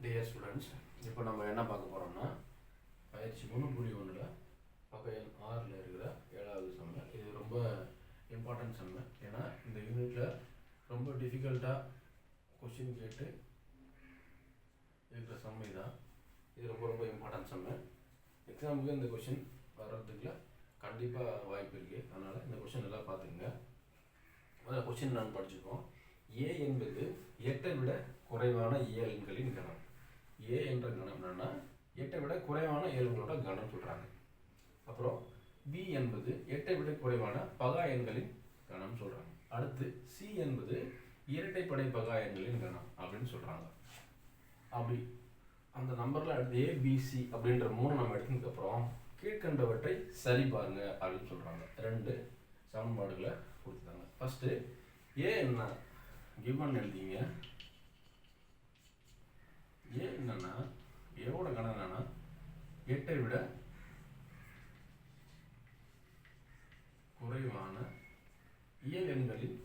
Dear students, இப்போ நம்ம என்ன பார்க்க போகிறோம்னா பயிற்சி 3.1ல் பக்கம் எண் 6ல் இருக்கிற 7வது சம்மு. இது ரொம்ப இம்பார்ட்டன்ட் சம்மு. ஏன்னா இந்த யூனிட்டில் ரொம்ப டிஃபிகல்ட்டாக கொஸ்டின் கேட்டு இருக்கிற சம்மு தான். இது ரொம்ப ரொம்ப இம்பார்ட்டன்ட் சம்மு. எக்ஸாமுக்கு இந்த கொஸ்டின் வர்றதுக்குள்ள கண்டிப்பாக வாய்ப்பு இருக்குது. அதனால் இந்த கொஸ்டின் எல்லாம் பார்த்துக்குங்க. அந்த கொஸ்டின் நான் படிச்சுப்போம். ஏ என்பது 8ஐ விட குறைவான இயல்களின் கணம். ஏ என்ற கணம் என்னன்னா 8ஐ விட குறைவான இயல்களோட கணம் சொல்கிறாங்க. அப்புறம் பி என்பது 8ஐ விட குறைவான பகா எண்களின் கணம் சொல்கிறாங்க. அடுத்து சி என்பது இரட்டைப்படை பகா எண்களின் கணம் அப்படின்னு சொல்கிறாங்க. அப்படி அந்த நம்பரில் அடுத்து ஏபிசி அப்படின்ற 3 நம்ம எடுத்ததுக்கப்புறம் கீழ்கண்டவற்றை சரி பாருங்க அப்படின்னு சொல்கிறாங்க. 2 சமன்பாடுகளை கொடுத்துட்டாங்க. ஃபஸ்ட்டு ஏ என்ன கிவன் எழுதிங்க. ஏ என்னன்னா ஏவோட கணம் என்னன்னா 8ஐ விட குறைவான இயல் எண்களின்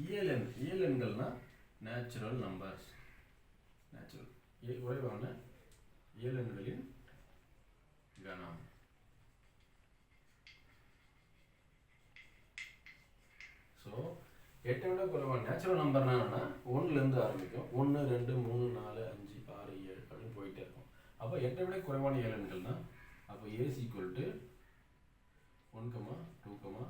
இயல் எண்கள்னா நேச்சுரல் நம்பர்ஸ். குறைவான இயல் எண்களின் கணம். ஸோ 8ஐ விட குறைவான நேச்சுரல் நம்பர்னா என்னன்னா 1லேருந்து ஆரம்பிக்கும். 1, 2, 3, 4, 5, 6, 7 அப்படின்னு போயிட்டே இருக்கும். அப்போ 8ஐ விட குறைவான இயல் எண்கள்னா அப்போ A is equal to 1, 2, 3, 4,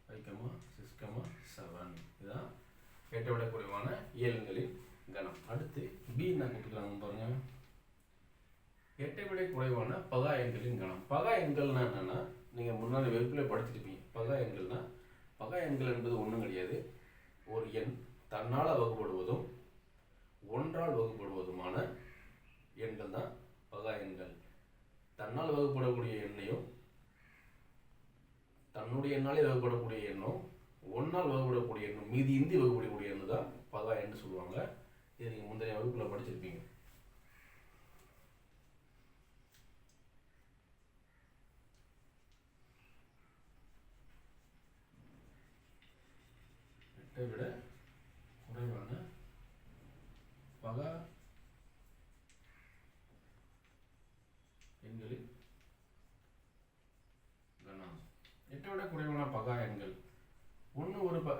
5, 6, 7. இதுதான் 8ஐ விட குறைவான இயல் எண்களின் கணம். அடுத்து B என்ன கொடுத்துருக்காங்க பாருங்க. 8ஐ விட குறைவான பகா எண்களின் கணம். பகா எண்கள்னா என்னன்னா நீங்கள் முன்னாடி வகுப்பில் படிச்சுருப்பீங்க. பகா எண்கள்னா பகா எண்கள் என்பது ஒன்றும் கிடையாது. ஒரு எண் தன்னால் வகுப்படுவதும் ஒன்றால் வகுப்படுவதுமான எண்கள் தான் பகா எண்கள். தன்னால் வகுப்படக்கூடிய எண்ணையும் தன்னுடைய எண்ணாலே வகுப்படக்கூடிய எண்ணும் ஒன்றால் வகுப்படக்கூடிய எண்ணும் மீதி இந்தி வகுப்படக்கூடிய எண்ணு தான் பகா எண்ணு சொல்லுவாங்க. இதை நீங்கள் முந்தைய வகுப்பில் படிச்சிருப்பீங்க. விட குறைவான பகா எண்களின் கணம். 8ஐ விட குறைவான பகா எண்கள்.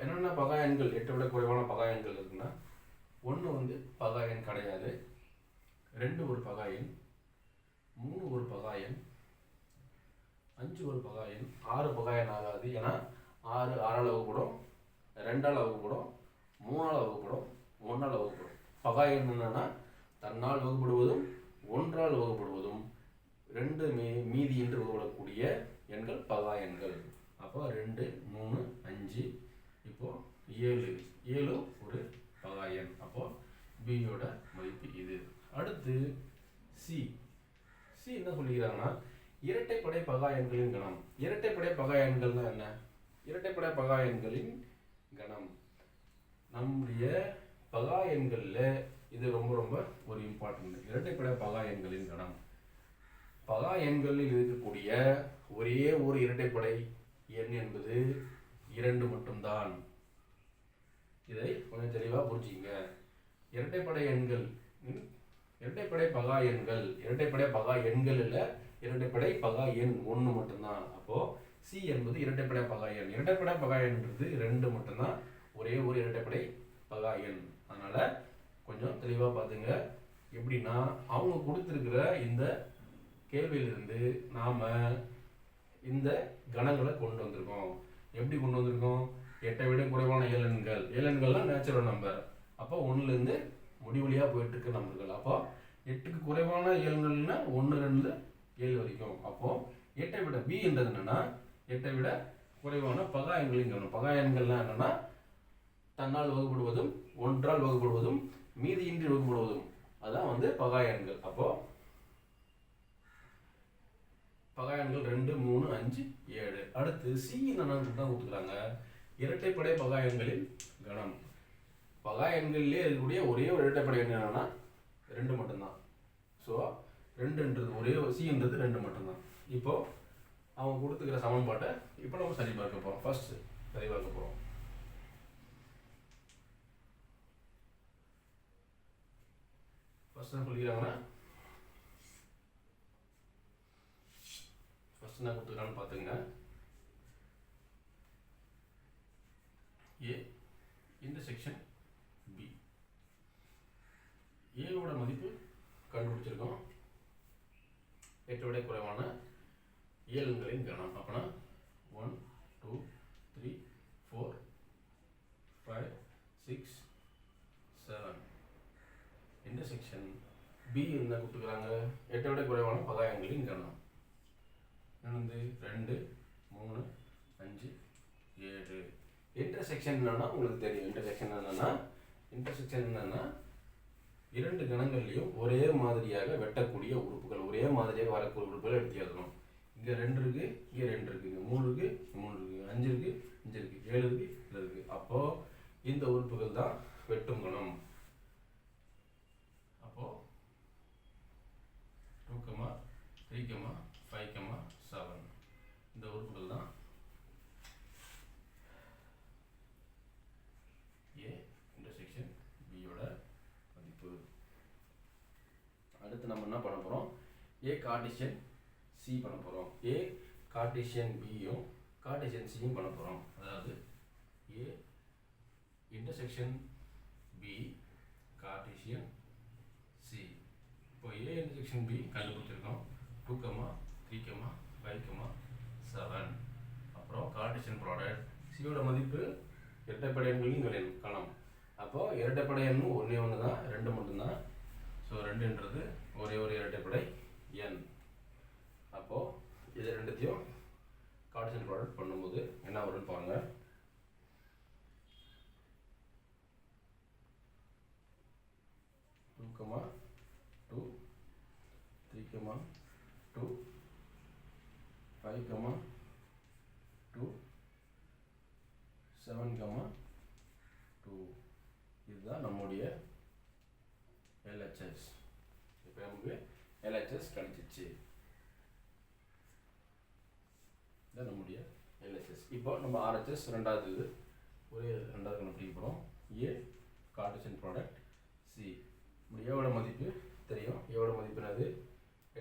என்னென்ன பகா எண்கள் 8ஐ விட குறைவான பகா எண்கள் இருக்குன்னா 1 வந்து பகா எண் கிடையாது, 2 ஒரு பகா எண், 3 ஒரு பகா எண், 5 ஒரு பகா எண், 6 பகா எண் ஆகாது. ஏன்னா 6 6ஆல் வகுப்படும், 2ஆல் வகுப்படும், 3ஆல் வகுப்படும், 1ஆல் வகுப்படும். பகா எண் என்னன்னா தன்னால் வகுப்படுவதும் ஒன்றால் வகுப்படுவதும் 2 மீதி என்று வகுப்படக்கூடிய எண்கள் பகா எண்கள். அப்போ 2, 3, 5, இப்போ 7 ஒரு பகா எண். அப்போ பியோட மதிப்பு இது. அடுத்து சி என்ன சொல்லிக்கிறாங்கன்னா இரட்டைப்படை பகா எண்களின் கணம். இரட்டைப்படை பகா எண்கள்னா என்ன? இரட்டைப்படை பகா எண்களின் கணம். நம்முடைய பகா எண்களில் இது ரொம்ப ரொம்ப ஒரு இம்பார்ட்டன்ட். இரட்டைப்படை பகா எண்களின் கணம். பகா எண்களில் இருக்கக்கூடிய ஒரே ஒரு இரட்டைப்படை எண் என்பது 2 மட்டும்தான். இதை கொஞ்சம் தெளிவாக புரிஞ்சுங்க. இரட்டைப்படை எண்கள் இரட்டைப்படை பகா எண்கள் இல்லை, இரட்டைப்படை பகா எண் 1 மட்டும்தான். அப்போ சி என்பது இரட்டைப்படை பகா எண். இரட்டைப்படை பகா எண்ன்றது 2 மட்டும்தான், ஒரே ஒரு இரட்டைப்படை பகா எண். அதனால கொஞ்சம் தெளிவாக பார்த்துங்க. எப்படின்னா அவங்க கொடுத்துருக்கிற இந்த கேள்வியிலிருந்து நாம் இந்த கணங்களை கொண்டு வந்திருக்கோம். எப்படி கொண்டு வந்திருக்கோம்? 8ஐ விட குறைவான ஏழெண்கள்லாம் நேச்சுரல் நம்பர். அப்போ 1லேருந்து முடிவழியாக போயிட்டு இருக்க நம்பர்கள். அப்போ 8க்கு குறைவான ஏழெண்கள்னா 1, 2, 7 வரைக்கும். அப்போ 8ஐ விட பி என்றது என்னன்னா 8ஐ விட குறைவான பகா எண்களின் கணம். பகா எண்கள்லாம் என்னன்னா தன்னால் வகுப்படுவதும் ஒன்றால் வகுப்படுவதும் மீதியின்றி வகுப்படுவதும், அதான் வந்து பகா எண்கள். அப்போ பகா எண்கள் 2, 3, 5, 7. அடுத்து சி என்னன்னு தான் கொடுத்துக்கிறாங்க. இரட்டைப்படை பகா எண்களின் கணம். பகா எண்களிலே இருக்கக்கூடிய ஒரே ஒரு இரட்டைப்படை எண் என்னன்னா 2 மட்டும்தான். ஸோ 2ன்றது ஒரே சின்றது 2 மட்டும்தான். இப்போ அவங்க கொடுத்துக்கிற சமன்பாட்டை இப்போ நம்ம சரி பார்க்க போகிறோம். ஃபர்ஸ்ட் சரி பார்க்க போகிறோம். ஃபர்ஸ்ட் என்ன சொல்லிக்கிறாங்கன்னா ஃபர்ஸ்ட் என்ன கொடுத்துருக்கான்னு பார்த்துங்க. A intersection B. ஏவோட மதிப்பு கண்டுபிடிச்சிருக்கோம். 8 விட குறைவான இயல்களின் கணம். அப்போனா 1 2 3 4 5 6 7 இன்டர்செக்ஷன் பி என்ன கொடுத்துக்கிறாங்க? 8 விட குறைவான பகாயங்களின் கணம். என்னது 2 3 5 7. இன்டர்செக்ஷன் என்னன்னா உங்களுக்கு தெரியும். இன்டர்செக்ஷன் என்னன்னா இரண்டு கணங்கள்லையும் ஒரே மாதிரியாக வெட்டக்கூடிய உறுப்புகள், ஒரே மாதிரியாக வரக்கூடிய உறுப்புகள் எடுத்து எழுதணும். இங்கே 2 இருக்கு, இங்கே 2 இருக்கு, இங்கே 3 இருக்கு, 3 இருக்கு, 5 இருக்கு, 5 இருக்கு, 7 இருக்கு, 7 இருக்கு. அப்போ இந்த உறுப்புகள் தான் வெட்டும் குணம். அப்போ 2, 3, 5, 7 இந்த உறுப்புகள் தான் ஏ இன்டர்செக்ஷன் பியோட மதிப்பு. அடுத்து நம்ம என்ன பண்ண போறோம்? ஏ கார்ட்டீசியன் சி பண்ண போறோம். ஏ கார்ட்டீசியன் பியும் கார்ட்டீசியன் சியும் பண்ண போறோம். அதாவது A intersection B Cartesian C. இப்போ ஏ இன்டர்செக்ஷன் பி கண்டுபிடிச்சிருக்கோம். 2, 3, 5, 7. அப்புறம் கார்ட்டீசியன் ப்ராடக்ட் சியோட மதிப்பு இரட்டைப்படை எண்களின் கணம். அப்போ இரட்டைப்படை எண் ஒன்றே ஒன்று தான், 2 மட்டும்தான். ஸோ 2ன்றது ஒரே ஒரு இரட்டைப்படை எண். அப்போது இது ரெண்டுத்தையும் கார்ட்டீசியன் ப்ராடக்ட் பண்ணும்போது என்ன வரும்னு பாருங்க. 2, 2 3, 2 5, 2 7, 2. இதுதான் நம்முடைய LHS. இப்போ நமக்கு LHS கிடைச்சிச்சு. இதுதான் நம்முடைய LHS. இப்போ நம்ம RHS ரெண்டாவது இது ஒரே ரெண்டாவது கண்டுபிடிக்க போகிறோம். ஏ கார்ட்டீசியன் ப்ராடக்ட் சி. ஏவோட மதிப்பு தெரியும். ஏவோட மதிப்பு என்னது?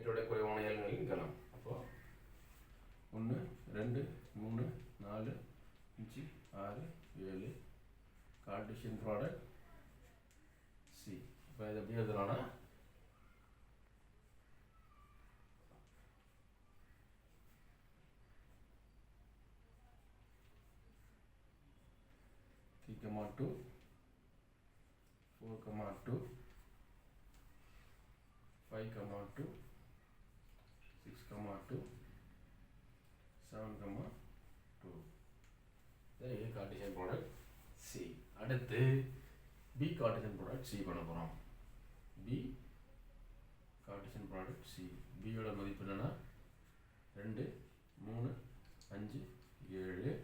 8 குறைவான இயல்களின் கணம். அப்போ 1 2 3 4 5 6 7 கார்ட்டீசியன் ப்ராடக்ட் சி. இப்போ இது எப்படி எழுதுறோம்னா 3, 2 4, 2 5, 2 6, 2 7, 2. A Cartesian product C. அடுத்து பி கார்ட்டீசியன் ப்ராடக்ட் சி பண்ண போகிறோம். B Cartesian product C. பியோட மதிப்பு என்னன்னா 2 3 5 7.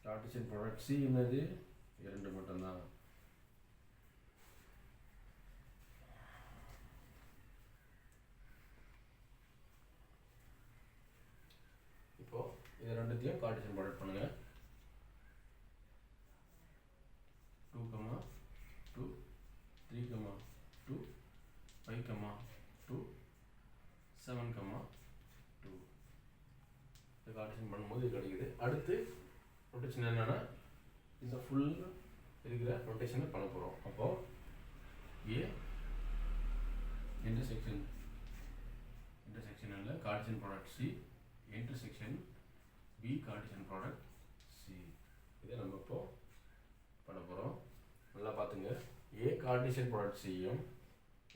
கார்ட்டீசியன் ப்ராடக்ட் சி என்னது? 2 மட்டும்தான். இப்போ இது ரெண்டுத்தையும் கார்ட்டீசியன் ப்ராடக்ட் பண்ணுங்க. 2, 2 3, 2 5, 2 7, 2. இது கார்ட்டீசியன் பண்ணும்போது இது கிடைக்குது. அடுத்து ரொட்டேஷன் என்னன்னா இந்த ஃபுல் இருக்கிற ரொட்டேஷனை பண்ண போகிறோம். அப்போது ஏ இன்டர்செக்ஷன் இல்லை cartesian product C intersection B Cartesian product C. இதை நம்ம இப்போ பண்ண போகிறோம். நல்லா பார்த்துங்க. ஏ கார்ட்டீசியன் ப்ராடக்ட் சியும்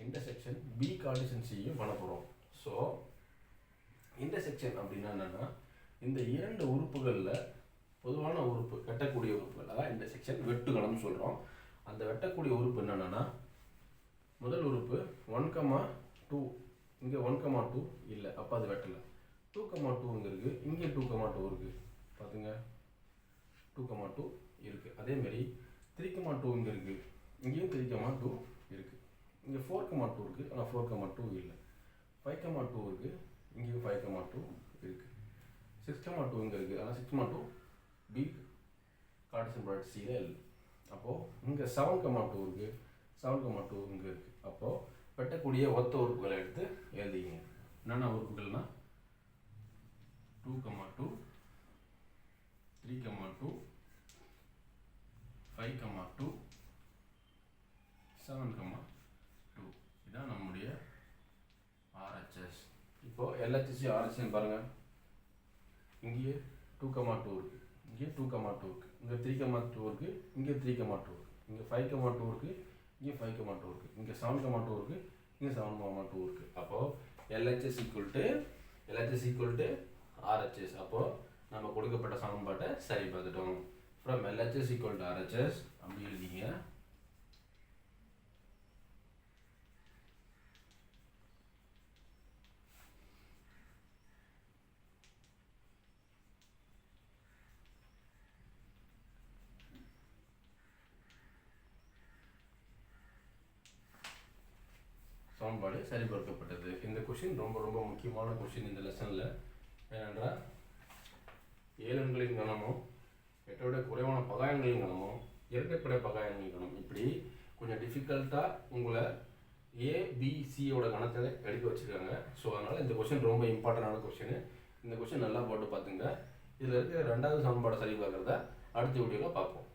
இன்டர்செக்ஷன் பி கார்ட்டீசியன் சியும் பண்ண போகிறோம். ஸோ இன்டர்செக்ஷன் அப்படின்னா என்னென்னா இந்த இரண்டு உறுப்புகளில் பொதுவான உறுப்பு வெட்டக்கூடிய உறுப்புகள், அதான் இன்டர்செக்ஷன் வெட்டுகளம்னு சொல்கிறோம். அந்த வெட்டக்கூடிய உறுப்பு என்னென்னா முதல் உறுப்பு 1, 2. இங்கே 1, 2 இல்லை, அப்போ அது வெட்டலை. 2, 2 இங்கே இருக்குது, இங்கே 2, 2 இருக்குது. பார்த்துங்க 2, 2 இருக்குது. அதேமாரி 3, 2 இங்கே இருக்குது, இங்கேயும் 3, 2 இருக்குது. இங்கே 4, 2 இருக்குது, ஆனால் 4, 2 இல்லை. 5, 2 இருக்குது, இங்கேயும் 5, 2 இருக்குது. 6, 2 இங்கே இருக்குது, ஆனால் 6, 2 பி கார்ட்டீசியன் ப்ராடக்ட் சியில் இல்லை. அப்போது இங்கே 7, 2 இருக்குது, 7, 2 இங்கே இருக்குது. அப்போது வெட்டக்கூடிய ஒத்த உறுப்புகளை எடுத்து எழுதிங்க. என்னென்ன உறுப்புகள்னா 2, 2, 3, 2, 5, 2, 7, 2. இதான் நம்முடைய RHS. இப்போ LHS RHS பாருங்கள், இங்கேயே 2, 2 இருக்குது, இங்கே 2, 2 இருக்குது, இங்கே 3, 2 இருக்குது, இங்கே 3, 2 இருக்குது, இங்கே 5, 2 இருக்குது, இங்கே 5, 2 இருக்குது, இங்கே 7, 2 இருக்குது, இங்கே 7, 2 இருக்குது. அப்போது LHS ஈக்குவல் டு RHS. அப்போது நம்ம கொடுக்கப்பட்ட சமன்பாட்டை சரி பார்த்துட்டோம். From LHS equal to RHS அப்படி எழுதிங்க. சமன்பாடு சரிபார்க்கப்பட்டது. இந்த கொஷின் ரொம்ப ரொம்ப முக்கியமான கொஷின் இந்த லெசனில். ஏனென்றால் ஏழெண்களின் கணமும் எட்டோட குறைவான பகாயங்களின் கணமும் இரட்டைப்படை பகாயங்களின் கணம் இப்படி கொஞ்சம் டிஃபிகல்ட்டாக உங்களை ஏபிசியோட கணத்தை எடுக்க வச்சுருக்காங்க. ஸோ அதனால் இந்த கொஷின் ரொம்ப இம்பார்ட்டண்டான கொஷின். இந்த கொஷின் நல்லா போட்டு பார்த்துங்க. இதில் இருக்கிற 2வது சமன்பாடை சரி பார்க்குறத அடுத்த வீடியோவில் பார்ப்போம்.